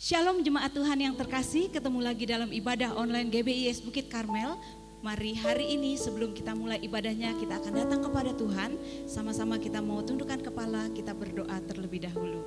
Shalom jemaat Tuhan yang terkasih, ketemu lagi dalam ibadah online GBIS Bukit Karmel. Mari hari ini sebelum kita mulai ibadahnya kita akan datang kepada Tuhan. Sama-sama kita mau tundukkan kepala, kita berdoa terlebih dahulu.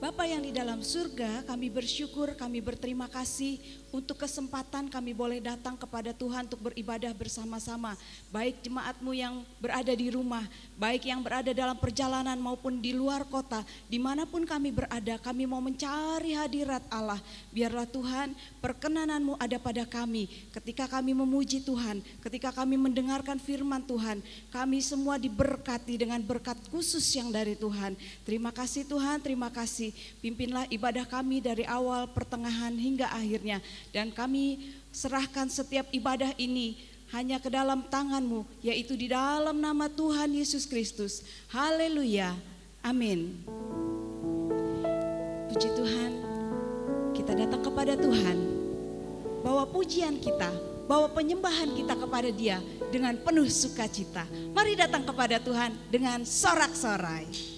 Bapa yang di dalam surga, kami bersyukur, kami berterima kasih untuk kesempatan kami boleh datang kepada Tuhan untuk beribadah bersama-sama. Baik jemaatmu yang berada di rumah, baik yang berada dalam perjalanan maupun di luar kota, dimanapun kami berada, kami mau mencari hadirat Allah. Biarlah Tuhan perkenananmu ada pada kami. Ketika kami memuji Tuhan, ketika kami mendengarkan firman Tuhan, kami semua diberkati dengan berkat khusus yang dari Tuhan. Terima kasih Tuhan, terima kasih. Pimpinlah ibadah kami dari awal, pertengahan hingga akhirnya. Dan kami serahkan setiap ibadah ini hanya ke dalam tangan-Mu, yaitu di dalam nama Tuhan Yesus Kristus. Haleluya, amin. Puji Tuhan, kita datang kepada Tuhan, bawa pujian kita, bawa penyembahan kita kepada Dia dengan penuh sukacita. Mari datang kepada Tuhan dengan sorak-sorai.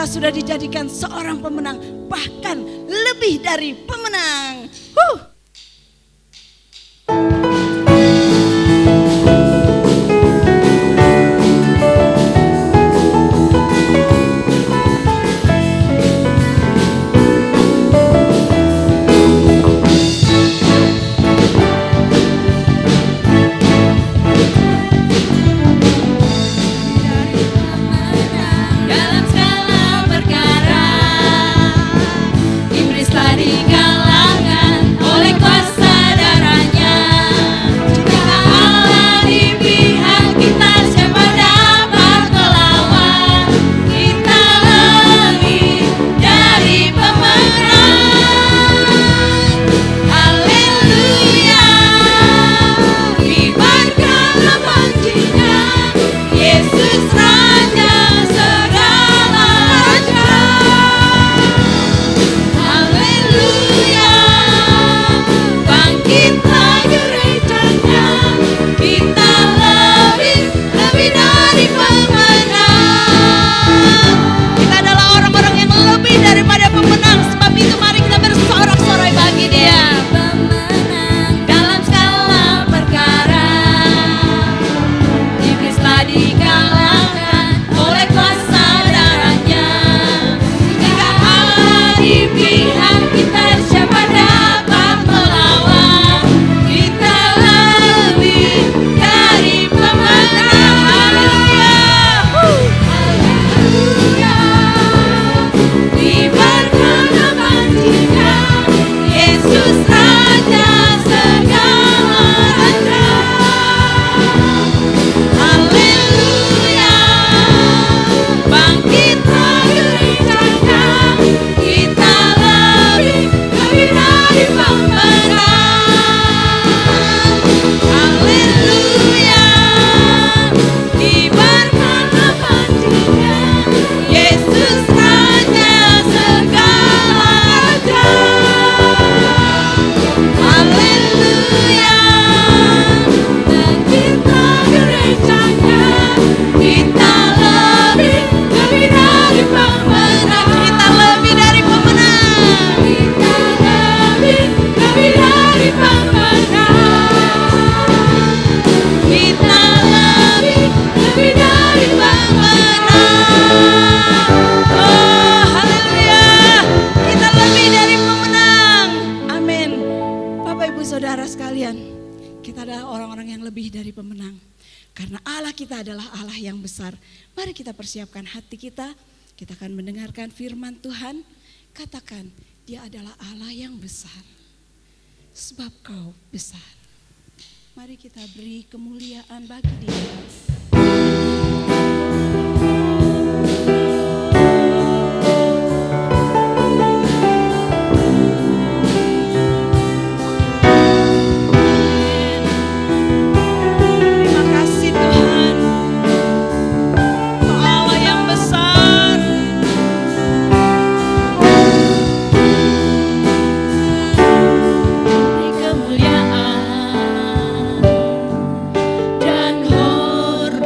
Sudah dijadikan seorang pemenang, bahkan lebih dari pemenang. Kristian, kita adalah orang-orang yang lebih dari pemenang. Karena Allah kita adalah Allah yang besar. Mari kita persiapkan hati kita. Kita akan mendengarkan firman Tuhan. Katakan, Dia adalah Allah yang besar. Sebab Kau besar. Mari kita beri kemuliaan bagi Dia. Kemuliaan dan hormat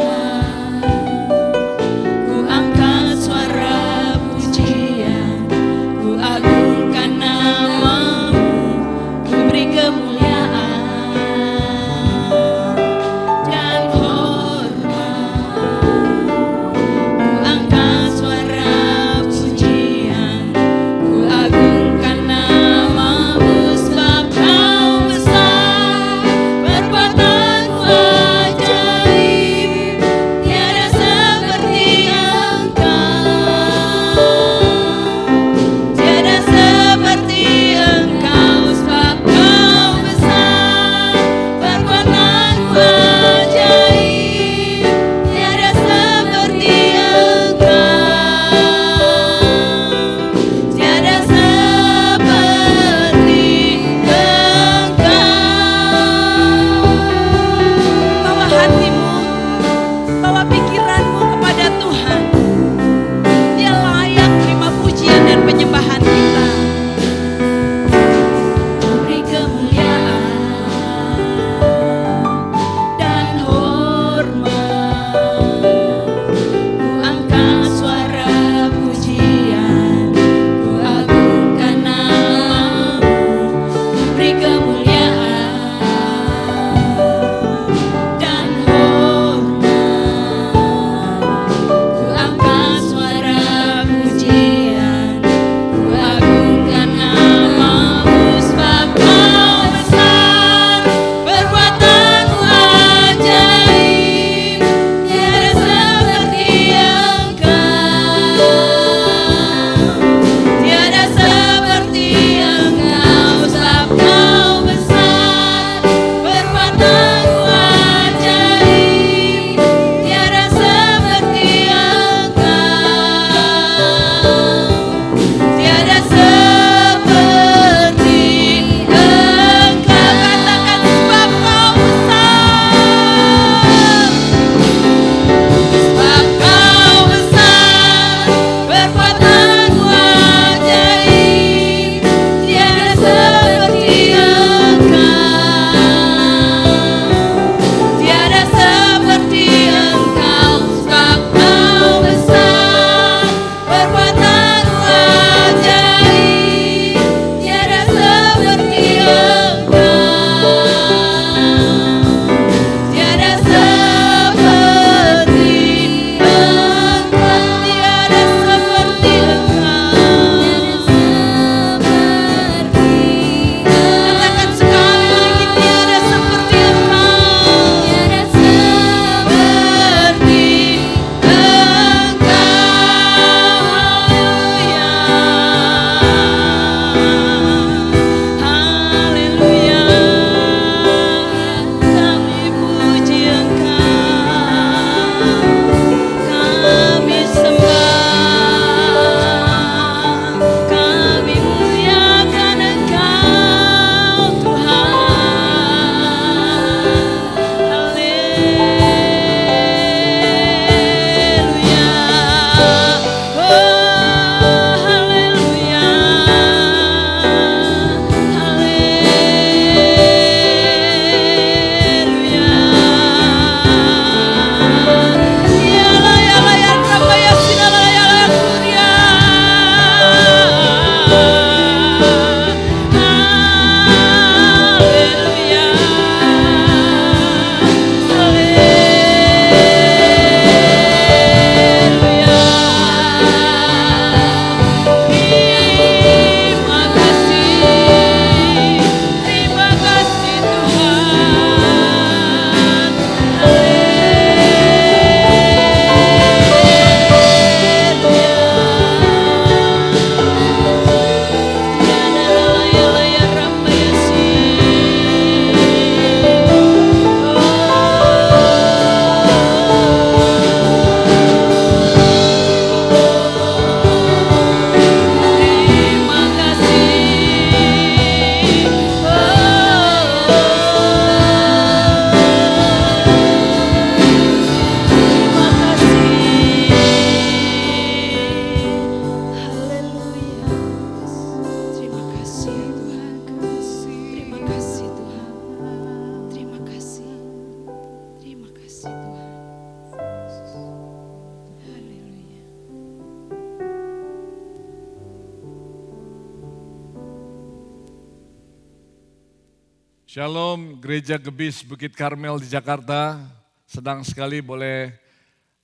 Shalom Gereja Gebis Bukit Karmel di Jakarta. Senang sekali boleh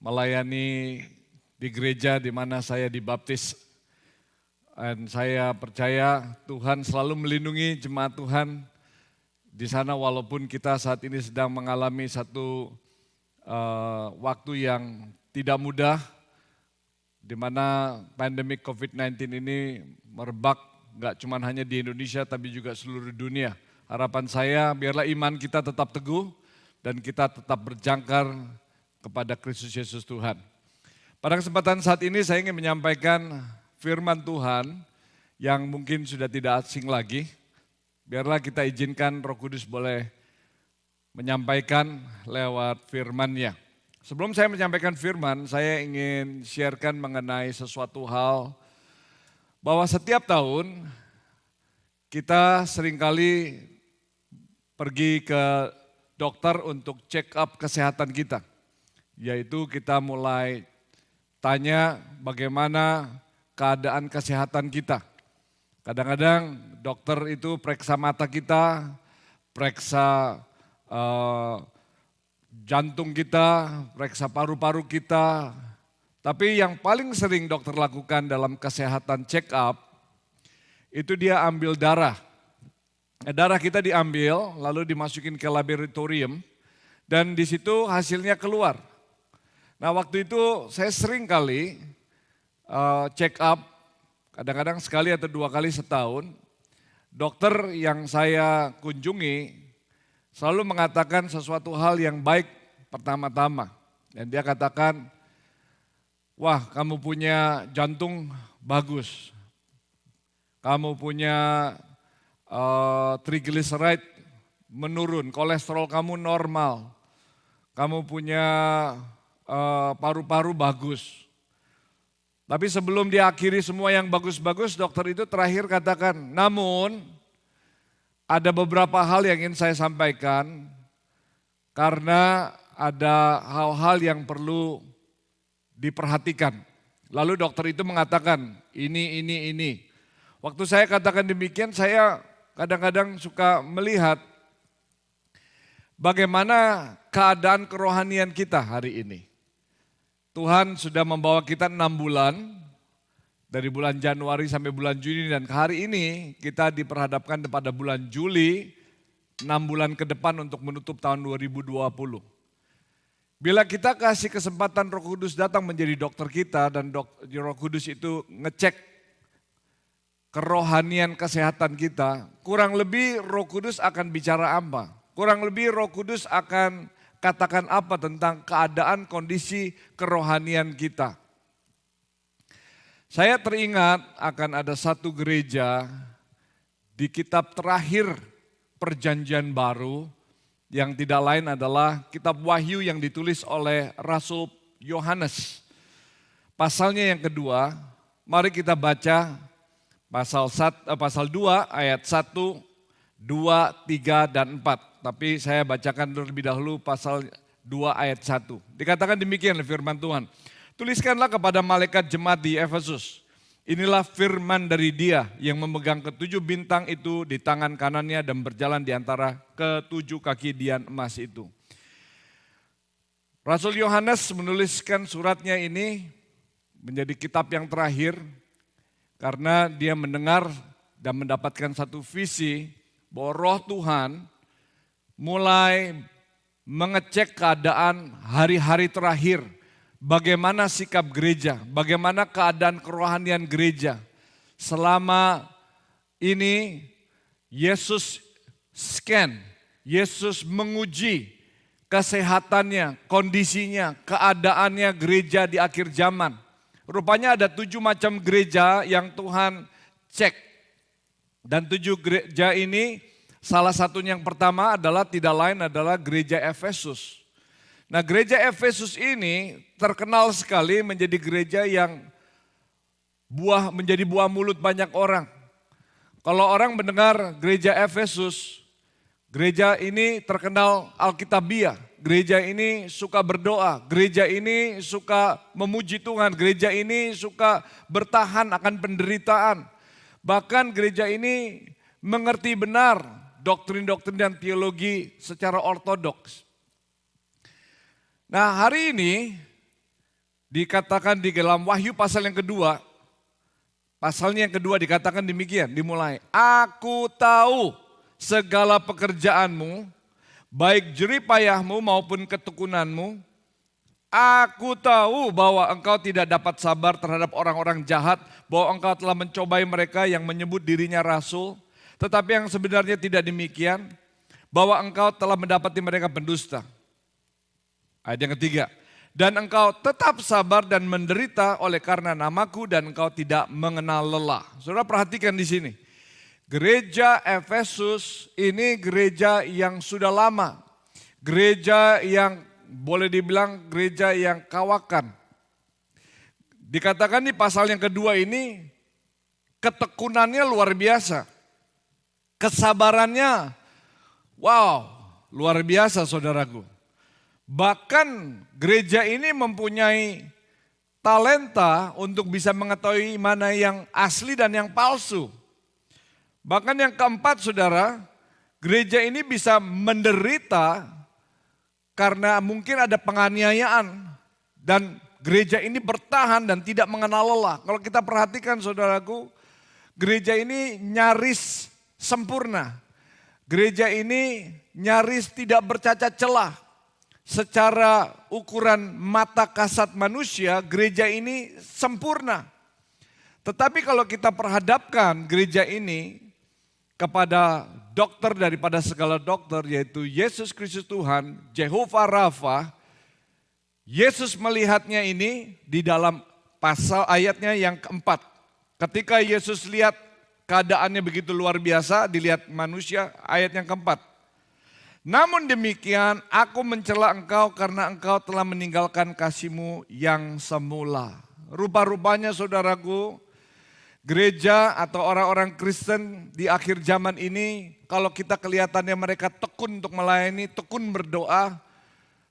melayani di gereja di mana saya dibaptis. Dan saya percaya Tuhan selalu melindungi jemaat Tuhan di sana walaupun kita saat ini sedang mengalami satu waktu yang tidak mudah, di mana pandemik COVID-19 ini merebak gak cuma hanya di Indonesia tapi juga seluruh dunia. Harapan saya biarlah iman kita tetap teguh dan kita tetap berjangkar kepada Kristus Yesus Tuhan. Pada kesempatan saat ini saya ingin menyampaikan firman Tuhan yang mungkin sudah tidak asing lagi. Biarlah kita izinkan Roh Kudus boleh menyampaikan lewat firman-Nya. Sebelum saya menyampaikan firman, saya ingin sharekan mengenai sesuatu hal bahwa setiap tahun kita seringkali pergi ke dokter untuk check up kesehatan kita. Yaitu kita mulai tanya bagaimana keadaan kesehatan kita. Kadang-kadang dokter itu periksa mata kita, periksa jantung kita, periksa paru-paru kita. Tapi yang paling sering dokter lakukan dalam kesehatan check up, itu dia ambil darah. Darah kita diambil, lalu dimasukin ke laboratorium, dan di situ hasilnya keluar. Nah waktu itu saya sering kali check up, kadang-kadang sekali atau 2 kali setahun. Dokter yang saya kunjungi selalu mengatakan sesuatu hal yang baik pertama-tama. Dan dia katakan, wah kamu punya jantung bagus, kamu punya triglyceride menurun, kolesterol kamu normal, kamu punya paru-paru bagus. Tapi sebelum diakhiri semua yang bagus-bagus, dokter itu terakhir katakan, namun ada beberapa hal yang ingin saya sampaikan karena ada hal-hal yang perlu diperhatikan. Lalu dokter itu mengatakan ini. Waktu saya katakan demikian, saya kadang-kadang suka melihat bagaimana keadaan kerohanian kita hari ini. Tuhan sudah membawa kita 6 bulan, dari bulan Januari sampai bulan Juni, dan hari ini kita diperhadapkan pada bulan Juli, 6 bulan ke depan untuk menutup tahun 2020. Bila kita kasih kesempatan Roh Kudus datang menjadi dokter kita dan Roh Kudus itu ngecek kerohanian kesehatan kita, kurang lebih Roh Kudus akan bicara apa? Kurang lebih Roh Kudus akan katakan apa tentang keadaan kondisi kerohanian kita. Saya teringat akan ada satu gereja di kitab terakhir Perjanjian Baru yang tidak lain adalah kitab Wahyu yang ditulis oleh Rasul Yohanes. Pasalnya yang kedua, mari kita baca pasal 2 ayat 1, 2, 3, dan 4. Tapi saya bacakan terlebih dahulu pasal 2 ayat 1. Dikatakan demikian firman Tuhan. Tuliskanlah kepada malaikat jemaat di Efesus. Inilah firman dari Dia yang memegang ke7 bintang itu di tangan kanannya dan berjalan di antara ke7 kaki dian emas itu. Rasul Yohanes menuliskan suratnya ini menjadi kitab yang terakhir karena dia mendengar dan mendapatkan satu visi bahwa Roh Tuhan mulai mengecek keadaan hari-hari terakhir. Bagaimana sikap gereja, bagaimana keadaan kerohanian gereja. Selama ini Yesus scan, Yesus menguji kesehatannya, kondisinya, keadaannya gereja di akhir zaman. Rupanya ada 7 macam gereja yang Tuhan cek. Dan 7 gereja ini salah satunya yang pertama adalah tidak lain adalah gereja Efesus. Nah gereja Efesus ini terkenal sekali menjadi gereja yang menjadi buah mulut banyak orang. Kalau orang mendengar gereja Efesus, gereja ini terkenal Alkitabiah. Gereja ini suka berdoa, gereja ini suka memuji Tuhan, gereja ini suka bertahan akan penderitaan. Bahkan gereja ini mengerti benar doktrin-doktrin dan teologi secara ortodoks. Nah, hari ini dikatakan di dalam Wahyu pasal yang kedua, pasalnya yang kedua dikatakan demikian, dimulai. Aku tahu segala pekerjaanmu, baik jeripayahmu maupun ketekunanmu. Aku tahu bahwa engkau tidak dapat sabar terhadap orang-orang jahat, bahwa engkau telah mencobai mereka yang menyebut dirinya rasul, tetapi yang sebenarnya tidak demikian, bahwa engkau telah mendapati mereka pendusta. Ayat yang ketiga, dan engkau tetap sabar dan menderita oleh karena namaku dan engkau tidak mengenal lelah. Saudara perhatikan di sini. Gereja Efesus ini gereja yang sudah lama. Gereja yang boleh dibilang gereja yang kawakan. Dikatakan di pasal yang kedua ini ketekunannya luar biasa. Kesabarannya wow, luar biasa saudaraku. Bahkan gereja ini mempunyai talenta untuk bisa mengetahui mana yang asli dan yang palsu. Bahkan yang keempat saudara, gereja ini bisa menderita karena mungkin ada penganiayaan dan gereja ini bertahan dan tidak mengenal lelah. Kalau kita perhatikan saudaraku, gereja ini nyaris sempurna. Gereja ini nyaris tidak bercacat celah. Secara ukuran mata kasat manusia, gereja ini sempurna. Tetapi kalau kita perhadapkan gereja ini kepada dokter daripada segala dokter, yaitu Yesus Kristus Tuhan, Jehovah Rafa, Yesus melihatnya ini di dalam pasal ayatnya yang keempat. Ketika Yesus lihat keadaannya begitu luar biasa, dilihat manusia, ayat yang keempat. Namun demikian aku mencela engkau karena engkau telah meninggalkan kasihmu yang semula. Rupa-rupanya saudaraku, gereja atau orang-orang Kristen di akhir zaman ini, kalau kita kelihatannya mereka tekun untuk melayani, tekun berdoa,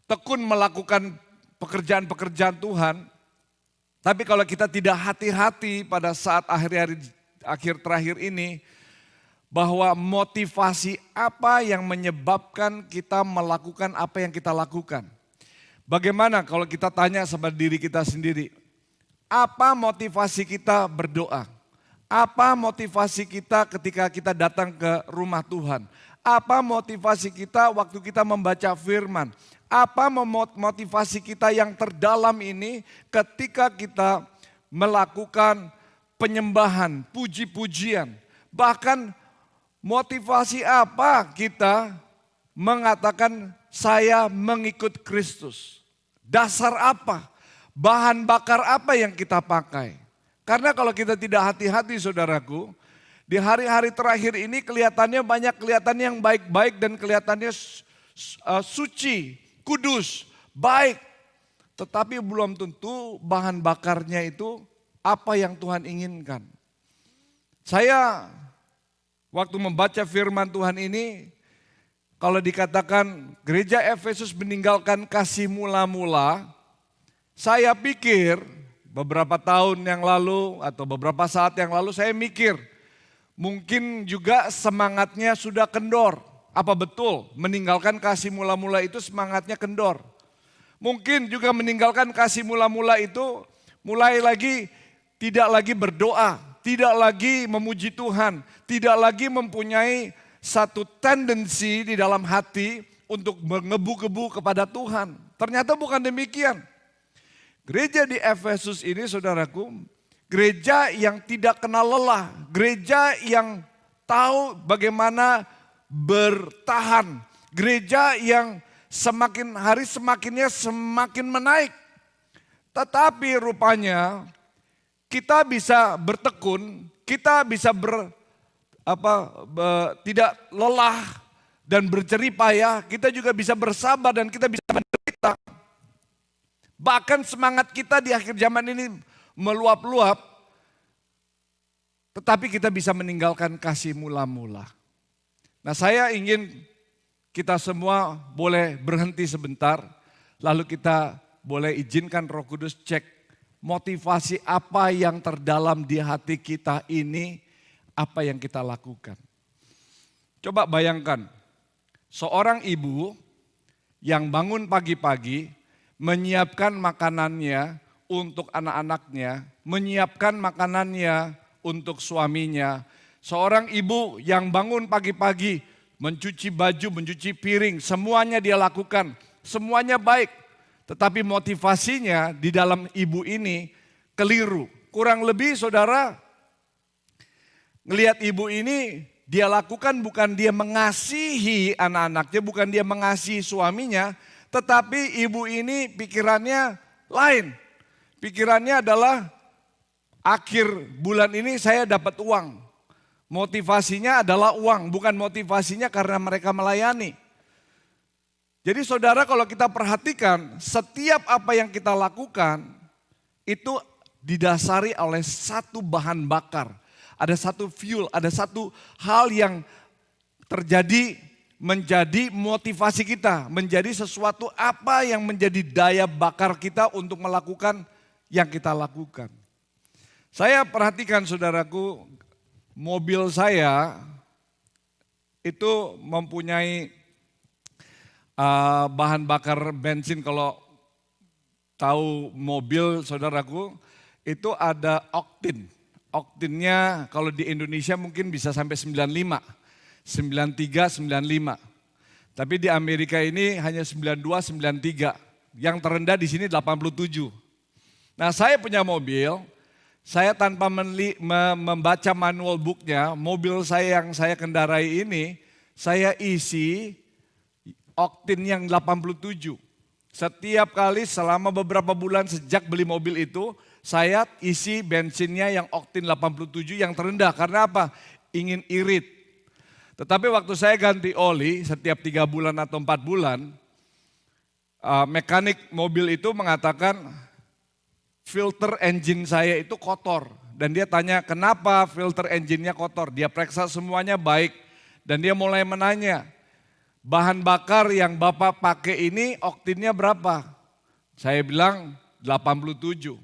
tekun melakukan pekerjaan-pekerjaan Tuhan. Tapi kalau kita tidak hati-hati pada saat akhir terakhir ini, bahwa motivasi apa yang menyebabkan kita melakukan apa yang kita lakukan. Bagaimana kalau kita tanya sama diri kita sendiri, apa motivasi kita berdoa? Apa motivasi kita ketika kita datang ke rumah Tuhan? Apa motivasi kita waktu kita membaca firman? Apa motivasi kita yang terdalam ini ketika kita melakukan penyembahan, puji-pujian? Bahkan motivasi apa kita mengatakan saya mengikut Kristus? Dasar apa? Bahan bakar apa yang kita pakai? Karena kalau kita tidak hati-hati saudaraku, di hari-hari terakhir ini kelihatannya banyak kelihatan yang baik-baik dan kelihatannya suci, kudus, baik. Tetapi belum tentu bahan bakarnya itu apa yang Tuhan inginkan. Saya waktu membaca firman Tuhan ini, kalau dikatakan gereja Efesus meninggalkan kasih mula-mula, saya pikir beberapa tahun yang lalu atau beberapa saat yang lalu saya mikir, mungkin juga semangatnya sudah kendor. Apa betul meninggalkan kasih mula-mula itu semangatnya kendor? Mungkin juga meninggalkan kasih mula-mula itu mulai lagi tidak lagi berdoa, tidak lagi memuji Tuhan, tidak lagi mempunyai satu tendensi di dalam hati untuk mengebu-gebu kepada Tuhan. Ternyata bukan demikian. Gereja di Efesus ini saudaraku, gereja yang tidak kenal lelah, gereja yang tahu bagaimana bertahan, gereja yang semakin hari semakin menaik. Tetapi rupanya kita bisa bertekun, kita bisa tidak lelah dan berjeripayah, kita juga bisa bersabar dan kita bisa menderita. Bahkan semangat kita di akhir zaman ini meluap-luap, tetapi kita bisa meninggalkan kasih mula-mula. Nah, saya ingin kita semua boleh berhenti sebentar, lalu kita boleh izinkan Roh Kudus cek motivasi apa yang terdalam di hati kita ini, apa yang kita lakukan. Coba bayangkan, seorang ibu yang bangun pagi-pagi, menyiapkan makanannya untuk anak-anaknya, menyiapkan makanannya untuk suaminya. Seorang ibu yang bangun pagi-pagi, mencuci baju, mencuci piring, semuanya dia lakukan, semuanya baik. Tetapi motivasinya di dalam ibu ini keliru. Kurang lebih saudara, ngelihat ibu ini dia lakukan bukan dia mengasihi anak-anaknya, bukan dia mengasihi suaminya, tetapi ibu ini pikirannya lain. Pikirannya adalah akhir bulan ini saya dapat uang. Motivasinya adalah uang, bukan motivasinya karena mereka melayani. Jadi saudara, kalau kita perhatikan, setiap apa yang kita lakukan itu didasari oleh satu bahan bakar. Ada satu fuel, ada satu hal yang terjadi menjadi motivasi kita, menjadi sesuatu apa yang menjadi daya bakar kita untuk melakukan yang kita lakukan. Saya perhatikan saudaraku, mobil saya itu mempunyai bahan bakar bensin. Kalau tahu mobil saudaraku, itu ada oktin. Oktinnya kalau di Indonesia mungkin bisa sampai 95, 93, 95. Tapi di Amerika ini hanya 92, 93. Yang terendah di sini 87. Nah, saya punya mobil, saya tanpa membaca manual booknya, mobil saya yang saya kendarai ini, saya isi oktin yang 87. Setiap kali selama beberapa bulan sejak beli mobil itu, saya isi bensinnya yang oktin 87 yang terendah. Karena apa? Ingin irit. Tetapi waktu saya ganti oli setiap 3 bulan atau 4 bulan, mekanik mobil itu mengatakan filter engine saya itu kotor. Dan dia tanya kenapa filter engine-nya kotor. Dia periksa semuanya baik. Dan dia mulai menanya, bahan bakar yang Bapak pakai ini oktinnya berapa? Saya bilang 87.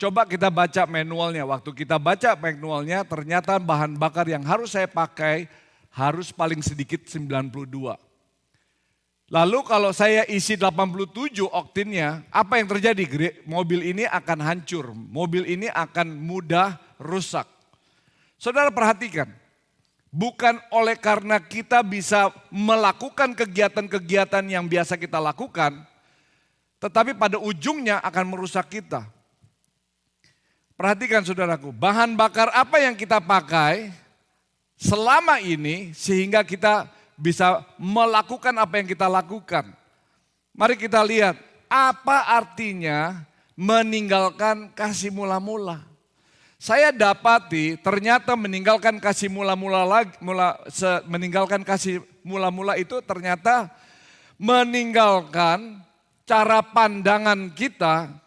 Coba kita baca manualnya. Waktu kita baca manualnya ternyata bahan bakar yang harus saya pakai harus paling sedikit 92. Lalu kalau saya isi 87 oktinnya, apa yang terjadi? Mobil ini akan hancur, mobil ini akan mudah rusak. Saudara perhatikan, bukan oleh karena kita bisa melakukan kegiatan-kegiatan yang biasa kita lakukan, tetapi pada ujungnya akan merusak kita. Perhatikan saudaraku, bahan bakar apa yang kita pakai selama ini sehingga kita bisa melakukan apa yang kita lakukan. Mari kita lihat, apa artinya meninggalkan kasih mula-mula. Saya dapati ternyata meninggalkan kasih mula-mula itu ternyata meninggalkan cara pandangan kita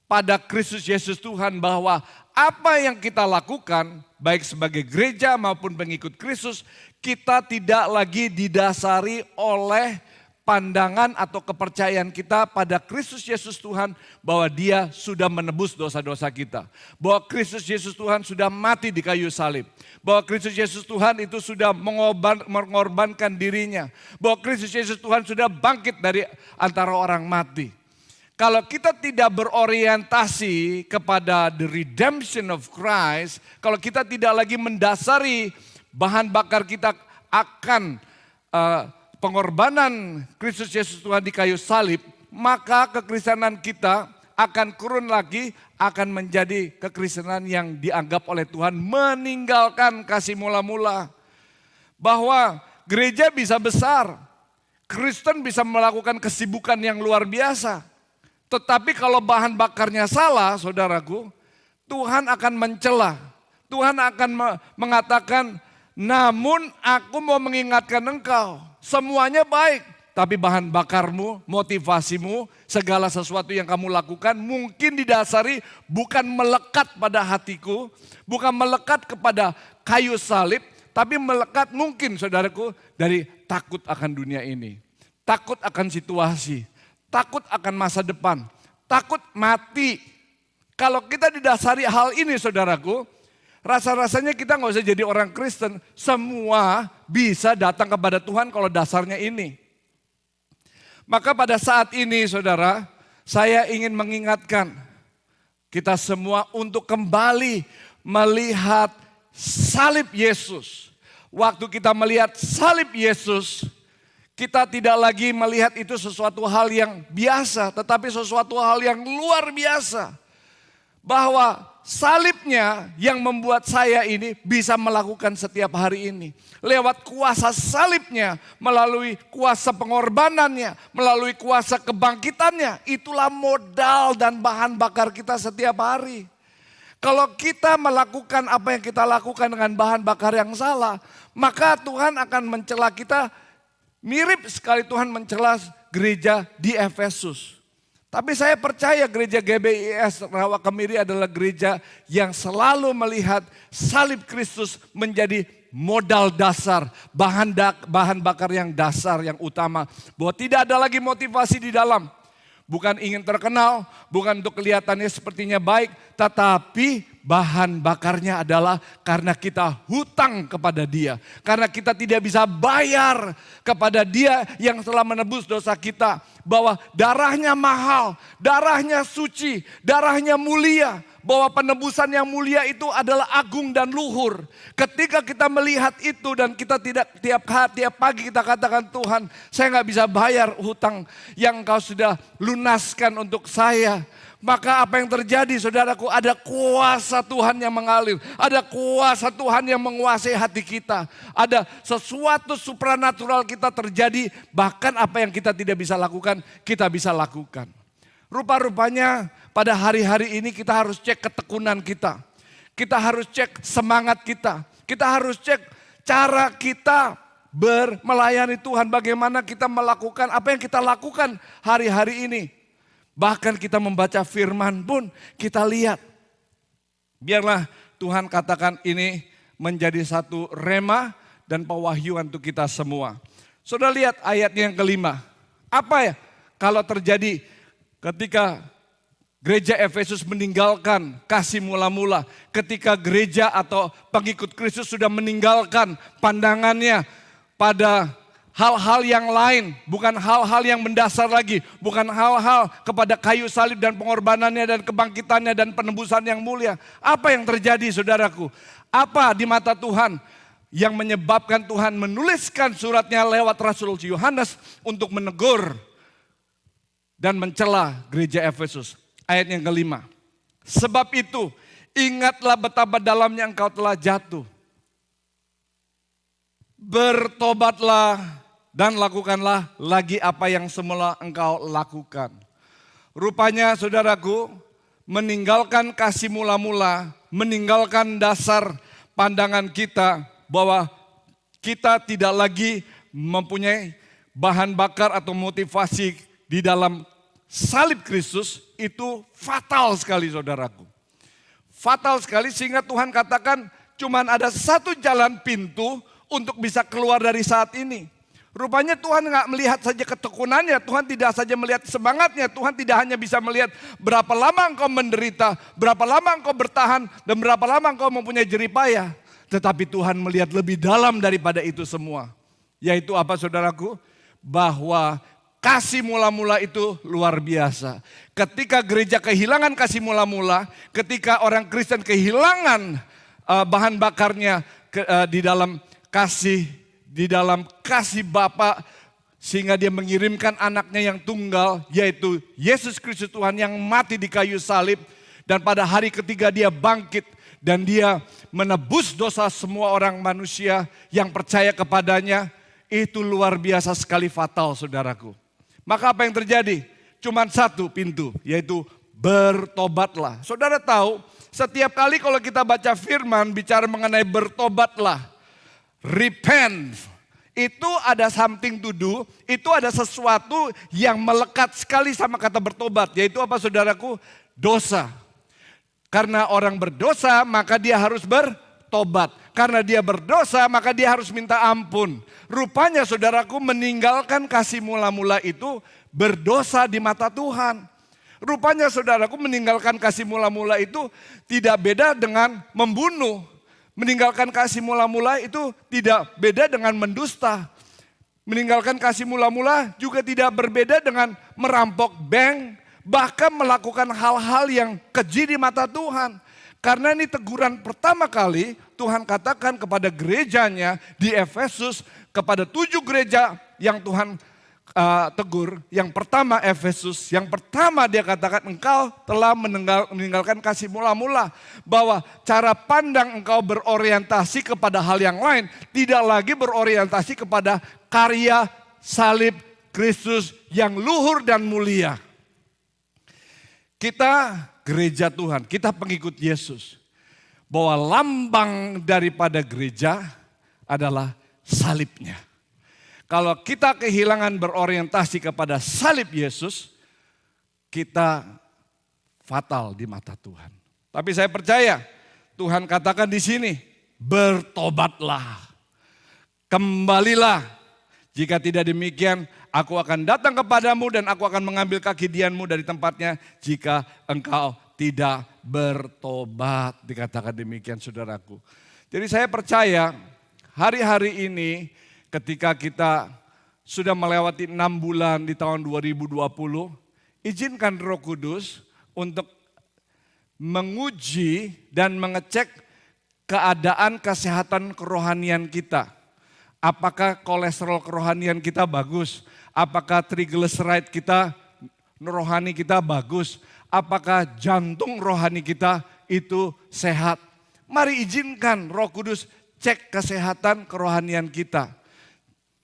pada Kristus Yesus Tuhan, bahwa apa yang kita lakukan baik sebagai gereja maupun pengikut Kristus, kita tidak lagi didasari oleh pandangan atau kepercayaan kita pada Kristus Yesus Tuhan, bahwa Dia sudah menebus dosa-dosa kita. Bahwa Kristus Yesus Tuhan sudah mati di kayu salib. Bahwa Kristus Yesus Tuhan itu sudah mengorbankan dirinya. Bahwa Kristus Yesus Tuhan sudah bangkit dari antara orang mati. Kalau kita tidak berorientasi kepada the redemption of Christ, kalau kita tidak lagi mendasari bahan bakar kita akan pengorbanan Kristus Yesus Tuhan di kayu salib, maka kekristenan kita akan kurun lagi, akan menjadi kekristenan yang dianggap oleh Tuhan meninggalkan kasih mula-mula. Bahwa gereja bisa besar, Kristen bisa melakukan kesibukan yang luar biasa. Tetapi kalau bahan bakarnya salah, saudaraku, Tuhan akan mencela. Tuhan akan mengatakan, namun aku mau mengingatkan engkau, semuanya baik. Tapi bahan bakarmu, motivasimu, segala sesuatu yang kamu lakukan mungkin didasari bukan melekat pada hatiku, bukan melekat kepada kayu salib, tapi melekat mungkin saudaraku dari takut akan dunia ini. Takut akan situasi. Takut akan masa depan, takut mati. Kalau kita didasari hal ini saudaraku, Rasa-rasanya kita nggak usah jadi orang Kristen. Semua bisa datang kepada Tuhan kalau dasarnya ini. Maka pada saat ini saudara, saya ingin mengingatkan kita semua untuk kembali melihat salib Yesus. Waktu kita melihat salib Yesus, kita tidak lagi melihat itu sesuatu hal yang biasa, tetapi sesuatu hal yang luar biasa. Bahwa salibnya yang membuat saya ini bisa melakukan setiap hari ini. Lewat kuasa salibnya, melalui kuasa pengorbanannya, melalui kuasa kebangkitannya. Itulah modal dan bahan bakar kita setiap hari. Kalau kita melakukan apa yang kita lakukan dengan bahan bakar yang salah, maka Tuhan akan mencela kita. Mirip sekali Tuhan mencela gereja di Efesus. Tapi saya percaya gereja GBIS Rawa Kemiri adalah gereja yang selalu melihat salib Kristus menjadi modal dasar, bahan bakar yang dasar, yang utama. Bahwa tidak ada lagi motivasi di dalam. Bukan ingin terkenal, bukan untuk kelihatannya sepertinya baik, tetapi bahan bakarnya adalah karena kita hutang kepada Dia. Karena kita tidak bisa bayar kepada Dia yang telah menebus dosa kita. Bahwa darahnya mahal, darahnya suci, darahnya mulia. Bahwa penebusan yang mulia itu adalah agung dan luhur. Ketika kita melihat itu dan kita tidak tiap pagi kita katakan, Tuhan, saya nggak bisa bayar hutang yang Engkau sudah lunaskan untuk saya. Maka apa yang terjadi saudaraku, ada kuasa Tuhan yang mengalir. Ada kuasa Tuhan yang menguasai hati kita. Ada sesuatu supranatural kita terjadi. Bahkan apa yang kita tidak bisa lakukan, kita bisa lakukan. Rupa-rupanya pada hari-hari ini kita harus cek ketekunan kita. Kita harus cek semangat kita. Kita harus cek cara kita melayani Tuhan. Bagaimana kita melakukan apa yang kita lakukan hari-hari ini. Bahkan kita membaca firman pun kita lihat. Biarlah Tuhan katakan ini menjadi satu rema dan pewahyuan untuk kita semua. Saudara lihat ayat yang kelima. Apa ya kalau terjadi ketika gereja Efesus meninggalkan kasih mula-mula. Ketika gereja atau pengikut Kristus sudah meninggalkan pandangannya pada hal-hal yang lain, bukan hal-hal yang mendasar lagi, bukan hal-hal kepada kayu salib dan pengorbanannya dan kebangkitannya dan penebusan yang mulia. Apa yang terjadi saudaraku? Apa di mata Tuhan yang menyebabkan Tuhan menuliskan suratnya lewat Rasul Yohanes untuk menegur dan mencela gereja Efesus? Ayat yang kelima. Sebab itu ingatlah betapa dalamnya engkau telah jatuh. Bertobatlah dan lakukanlah lagi apa yang semula engkau lakukan. Rupanya saudaraku, meninggalkan kasih mula-mula, meninggalkan dasar pandangan kita bahwa kita tidak lagi mempunyai bahan bakar atau motivasi di dalam salib Kristus, itu fatal sekali saudaraku. Fatal sekali sehingga Tuhan katakan cuman ada satu jalan pintu untuk bisa keluar dari saat ini. Rupanya Tuhan nggak melihat saja ketekunannya, Tuhan tidak saja melihat semangatnya, Tuhan tidak hanya bisa melihat berapa lama engkau menderita, berapa lama engkau bertahan, dan berapa lama engkau mempunyai jerih payah. Tetapi Tuhan melihat lebih dalam daripada itu semua. Yaitu apa saudaraku? Bahwa kasih mula-mula itu luar biasa. Ketika gereja kehilangan kasih mula-mula, ketika orang Kristen kehilangan bahan bakarnya di dalam kasih Bapa, sehingga dia mengirimkan anaknya yang tunggal, yaitu Yesus Kristus Tuhan yang mati di kayu salib, dan pada hari ketiga dia bangkit dan dia menebus dosa semua orang manusia yang percaya kepadanya. Itu luar biasa sekali, fatal saudaraku. Maka apa yang terjadi? Cuman satu pintu, yaitu bertobatlah. Saudara tahu, setiap kali kalau kita baca firman bicara mengenai bertobatlah, repent, itu ada something to do, itu ada sesuatu yang melekat sekali sama kata bertobat. Yaitu apa saudaraku? Dosa. Karena orang berdosa maka dia harus bertobat. Karena dia berdosa maka dia harus minta ampun. Rupanya saudaraku, meninggalkan kasih mula-mula itu berdosa di mata Tuhan. Rupanya saudaraku, meninggalkan kasih mula-mula itu tidak beda dengan membunuh. Meninggalkan kasih mula-mula itu tidak beda dengan mendusta. Meninggalkan kasih mula-mula juga tidak berbeda dengan merampok bank, bahkan melakukan hal-hal yang keji di mata Tuhan. Karena ini teguran pertama kali Tuhan katakan kepada gerejanya di Efesus, kepada 7 gereja yang Tuhan tegur. Yang pertama Efesus, yang pertama dia katakan engkau telah meninggalkan kasih mula-mula. Bahwa cara pandang engkau berorientasi kepada hal yang lain, tidak lagi berorientasi kepada karya salib Kristus yang luhur dan mulia. Kita gereja Tuhan, kita pengikut Yesus. Bahwa lambang daripada gereja adalah salibnya. Kalau kita kehilangan berorientasi kepada salib Yesus, kita fatal di mata Tuhan. Tapi saya percaya Tuhan katakan di sini, bertobatlah, kembalilah. Jika tidak demikian, aku akan datang kepadamu dan aku akan mengambil kaki dianmu dari tempatnya jika engkau tidak bertobat. Dikatakan demikian saudaraku. Jadi saya percaya hari-hari ini ketika kita sudah melewati 6 bulan di tahun 2020, izinkan Roh Kudus untuk menguji dan mengecek keadaan kesehatan kerohanian kita. Apakah kolesterol kerohanian kita bagus? Apakah triglyceride kita, rohani kita bagus? Apakah jantung rohani kita itu sehat? Mari izinkan Roh Kudus cek kesehatan kerohanian kita.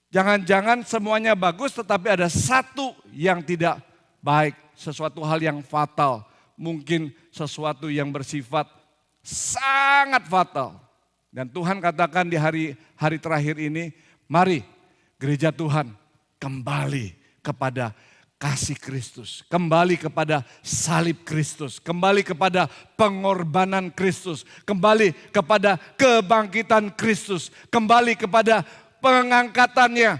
Jangan-jangan semuanya bagus tetapi ada satu yang tidak baik. Sesuatu hal yang fatal. Mungkin sesuatu yang bersifat sangat fatal. Dan Tuhan katakan di hari terakhir ini, mari gereja Tuhan kembali kepada kasih Kristus. Kembali kepada salib Kristus. Kembali kepada pengorbanan Kristus. Kembali kepada kebangkitan Kristus. Kembali kepada pengangkatannya,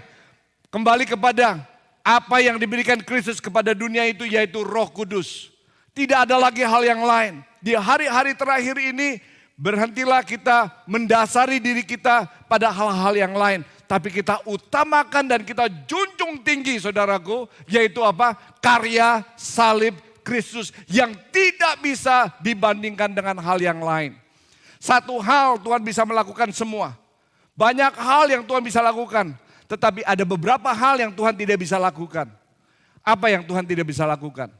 kembali kepada apa yang diberikan Kristus kepada dunia itu, yaitu Roh Kudus. Tidak ada lagi hal yang lain. Di hari-hari terakhir ini berhentilah kita mendasari diri kita pada hal-hal yang lain. Tapi kita utamakan dan kita junjung tinggi saudaraku, yaitu apa? Karya salib Kristus yang tidak bisa dibandingkan dengan hal yang lain. Satu hal Tuhan bisa melakukan semua. Banyak hal yang Tuhan bisa lakukan, tetapi ada beberapa hal yang Tuhan tidak bisa lakukan. Apa yang Tuhan tidak bisa lakukan?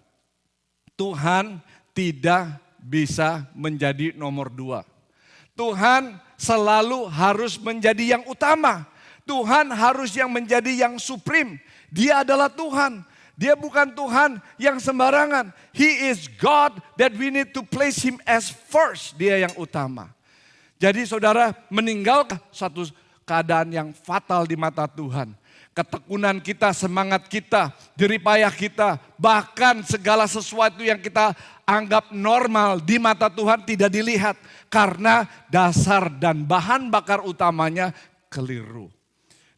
Tuhan tidak bisa menjadi nomor 2. Tuhan selalu harus menjadi yang utama. Tuhan harus yang menjadi yang supreme. Dia adalah Tuhan. Dia bukan Tuhan yang sembarangan. He is God that we need to place Him as first. Dia yang utama. Jadi saudara, meninggalkan satu keadaan yang fatal di mata Tuhan. Ketekunan kita, semangat kita, jeripayah kita, bahkan segala sesuatu yang kita anggap normal di mata Tuhan tidak dilihat. Karena dasar dan bahan bakar utamanya keliru.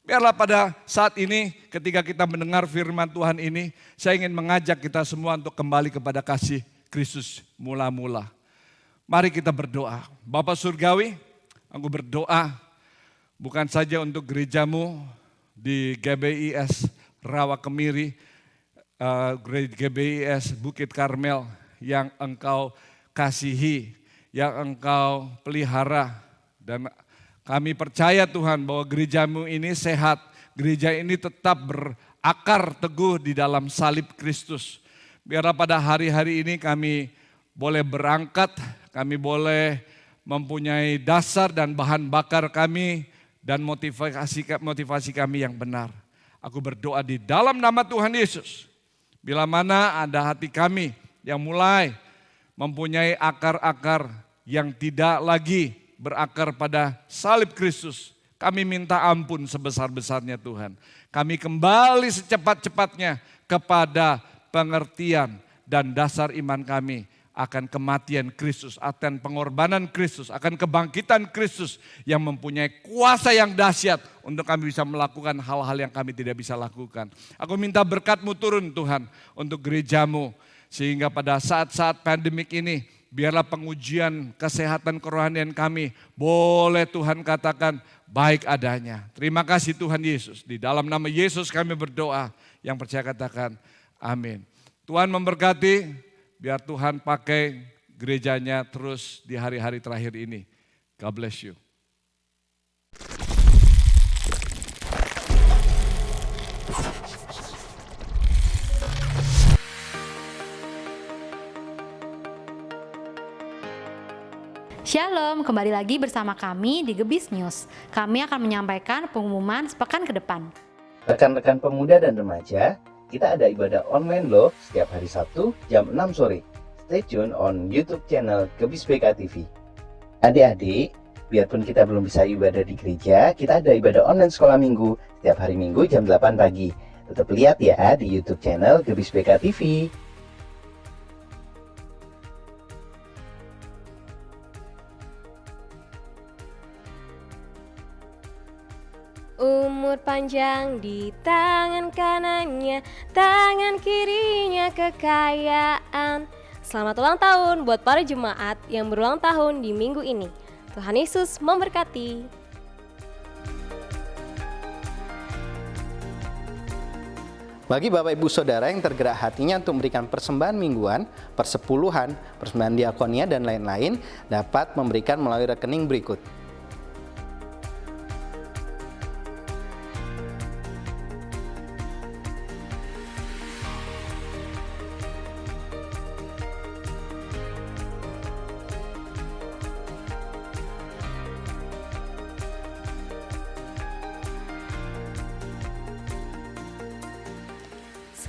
Biarlah pada saat ini ketika kita mendengar firman Tuhan ini, saya ingin mengajak kita semua untuk kembali kepada kasih Kristus mula-mula. Mari kita berdoa. Bapa Surgawi, aku berdoa bukan saja untuk gerejamu di GBIS Rawa Kemiri, GBIS Bukit Karmel yang engkau kasihi, yang engkau pelihara. Dan kami percaya Tuhan bahwa gerejamu ini sehat, gereja ini tetap berakar teguh di dalam salib Kristus. Biarlah pada hari-hari ini kami boleh berangkat, kami boleh mempunyai dasar dan bahan bakar kami dan motivasi kami yang benar. Aku berdoa di dalam nama Tuhan Yesus. Bila mana ada hati kami yang mulai mempunyai akar-akar yang tidak lagi berakar pada salib Kristus, kami minta ampun sebesar-besarnya Tuhan. Kami kembali secepat-cepatnya kepada pengertian dan dasar iman kami akan kematian Kristus, akan pengorbanan Kristus, akan kebangkitan Kristus yang mempunyai kuasa yang dahsyat untuk kami bisa melakukan hal-hal yang kami tidak bisa lakukan. Aku minta berkat-Mu turun Tuhan untuk gerejamu, sehingga pada saat-saat pandemik ini biarlah pengujian kesehatan kerohanian kami boleh Tuhan katakan baik adanya. Terima kasih Tuhan Yesus. Di dalam nama Yesus kami berdoa. Yang percaya katakan amin. Tuhan memberkati, biar Tuhan pakai gerejanya terus di hari-hari terakhir ini. God bless you. Shalom, kembali lagi bersama kami di Gebis News. Kami akan menyampaikan pengumuman sepekan ke depan. Rekan-rekan pemuda dan remaja, kita ada ibadah online loh setiap hari Sabtu jam 6 sore. Stay tune on YouTube channel Gebis BK TV. Adik-adik, biarpun kita belum bisa ibadah di gereja, kita ada ibadah online sekolah minggu setiap hari Minggu jam 8 pagi. Tetap lihat ya di YouTube channel Gebis BK TV. Umur panjang di tangan kanannya, tangan kirinya kekayaan. Selamat ulang tahun buat para jemaat yang berulang tahun di minggu ini. Tuhan Yesus memberkati. Bagi Bapak Ibu Saudara yang tergerak hatinya untuk memberikan persembahan mingguan, persepuluhan, persembahan diakonia dan lain-lain, dapat memberikan melalui rekening berikut.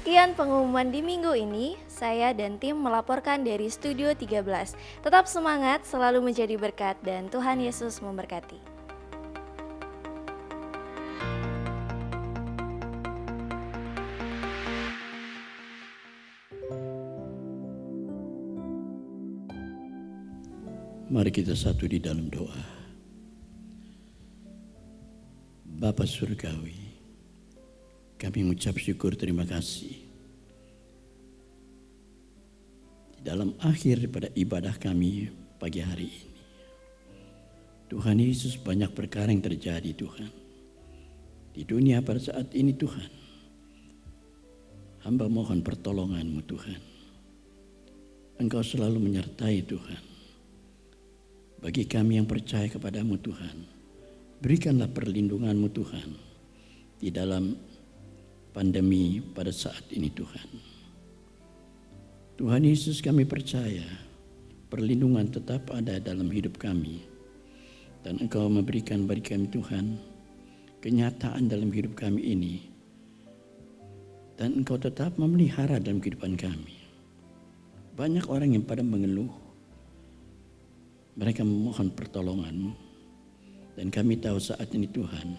Sekian pengumuman di minggu ini, saya dan tim melaporkan dari Studio 13. Tetap semangat, selalu menjadi berkat, dan Tuhan Yesus memberkati. Mari kita satu di dalam doa. Bapa Surgawi, kami mengucap syukur terima kasih. Di dalam akhir pada ibadah kami pagi hari ini, Tuhan Yesus, banyak perkara yang terjadi Tuhan. Di dunia pada saat ini Tuhan, hamba mohon pertolongan-Mu Tuhan. Engkau selalu menyertai Tuhan. Bagi kami yang percaya kepada-Mu Tuhan, berikanlah perlindungan-Mu Tuhan di dalam pandemi pada saat ini Tuhan. Tuhan Yesus, kami percaya perlindungan tetap ada dalam hidup kami. Dan Engkau memberikan bagi kami Tuhan kenyataan dalam hidup kami ini. Dan Engkau tetap memelihara dalam kehidupan kami. Banyak orang yang pada mengeluh. Mereka memohon pertolongan-Mu. Dan kami tahu saat ini Tuhan,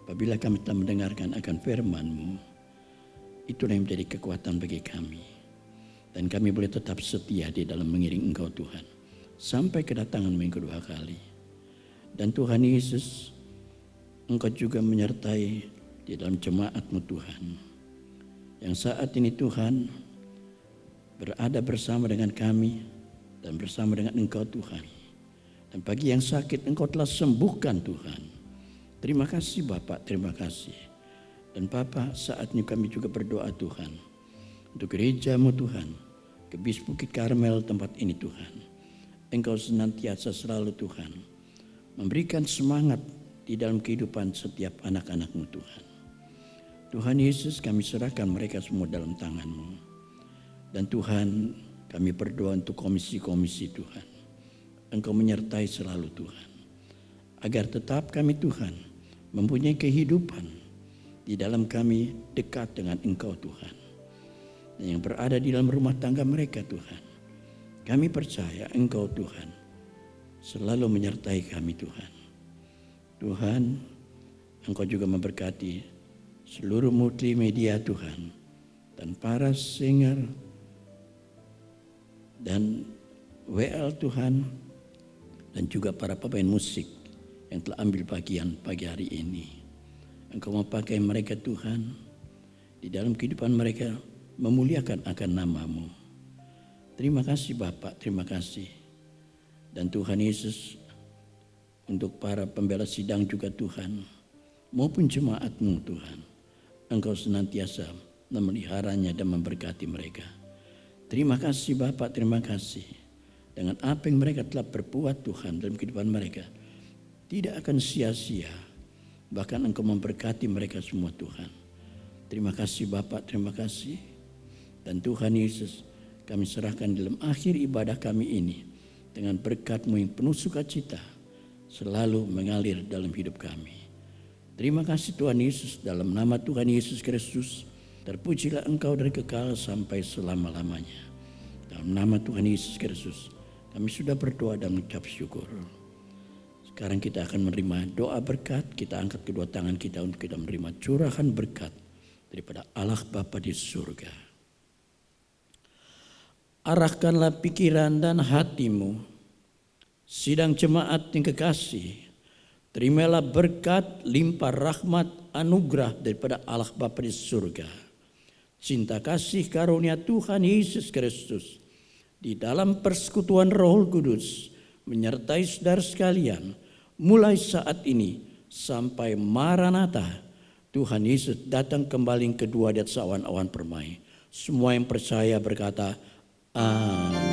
apabila kami telah mendengarkan akan firman-Mu, itulah yang menjadi kekuatan bagi kami. Dan kami boleh tetap setia di dalam mengiring Engkau Tuhan, sampai kedatangan-Mu yang kedua kali. Dan Tuhan Yesus, Engkau juga menyertai di dalam jemaat-Mu Tuhan, yang saat ini Tuhan berada bersama dengan kami dan bersama dengan Engkau Tuhan. Dan bagi yang sakit Engkau telah sembuhkan Tuhan. Terima kasih Bapak, terima kasih. Dan Bapak, saat ini kami juga berdoa Tuhan, untuk gereja-Mu Tuhan, Gebis Bukit Karmel tempat ini Tuhan. Engkau senantiasa selalu Tuhan, memberikan semangat di dalam kehidupan setiap anak-anak-Mu Tuhan. Tuhan Yesus, kami serahkan mereka semua dalam tangan-Mu. Dan Tuhan, kami berdoa untuk komisi-komisi Tuhan. Engkau menyertai selalu Tuhan, agar tetap kami Tuhan mempunyai kehidupan di dalam kami dekat dengan Engkau Tuhan. Dan yang berada di dalam rumah tangga mereka Tuhan, kami percaya Engkau Tuhan selalu menyertai kami Tuhan. Tuhan, Engkau juga memberkati seluruh multimedia Tuhan, dan para singer dan WL Tuhan, dan juga para pemain musik yang telah ambil bagian pagi hari ini. Engkau memakai mereka Tuhan, di dalam kehidupan mereka memuliakan akan nama-Mu. Terima kasih Bapak, terima kasih. Dan Tuhan Yesus, untuk para pembela sidang juga Tuhan, maupun jemaat-Mu Tuhan, Engkau senantiasa memeliharanya dan memberkati mereka. Terima kasih Bapak, terima kasih. Dengan apa yang mereka telah berbuat Tuhan dalam kehidupan mereka, tidak akan sia-sia. Bahkan Engkau memberkati mereka semua Tuhan. Terima kasih Bapak, terima kasih. Dan Tuhan Yesus, kami serahkan dalam akhir ibadah kami ini, dengan berkat-Mu yang penuh sukacita, selalu mengalir dalam hidup kami. Terima kasih Tuhan Yesus, dalam nama Tuhan Yesus Kristus, terpujilah Engkau dari kekal sampai selama-lamanya. Dalam nama Tuhan Yesus Kristus, kami sudah berdoa dan mengucap syukur. Sekarang kita akan menerima doa berkat. Kita angkat kedua tangan kita untuk kita menerima curahan berkat daripada Allah Bapa di surga. Arahkanlah pikiran dan hatimu, sidang jemaat yang kekasih. Terimalah berkat, limpah rahmat, anugerah daripada Allah Bapa di surga. Cinta kasih karunia Tuhan Yesus Kristus di dalam persekutuan Roh Kudus menyertai saudara sekalian mulai saat ini sampai Maranatha. Tuhan Yesus datang kembali kedua di atas awan-awan permai. Semua yang percaya berkata, amin.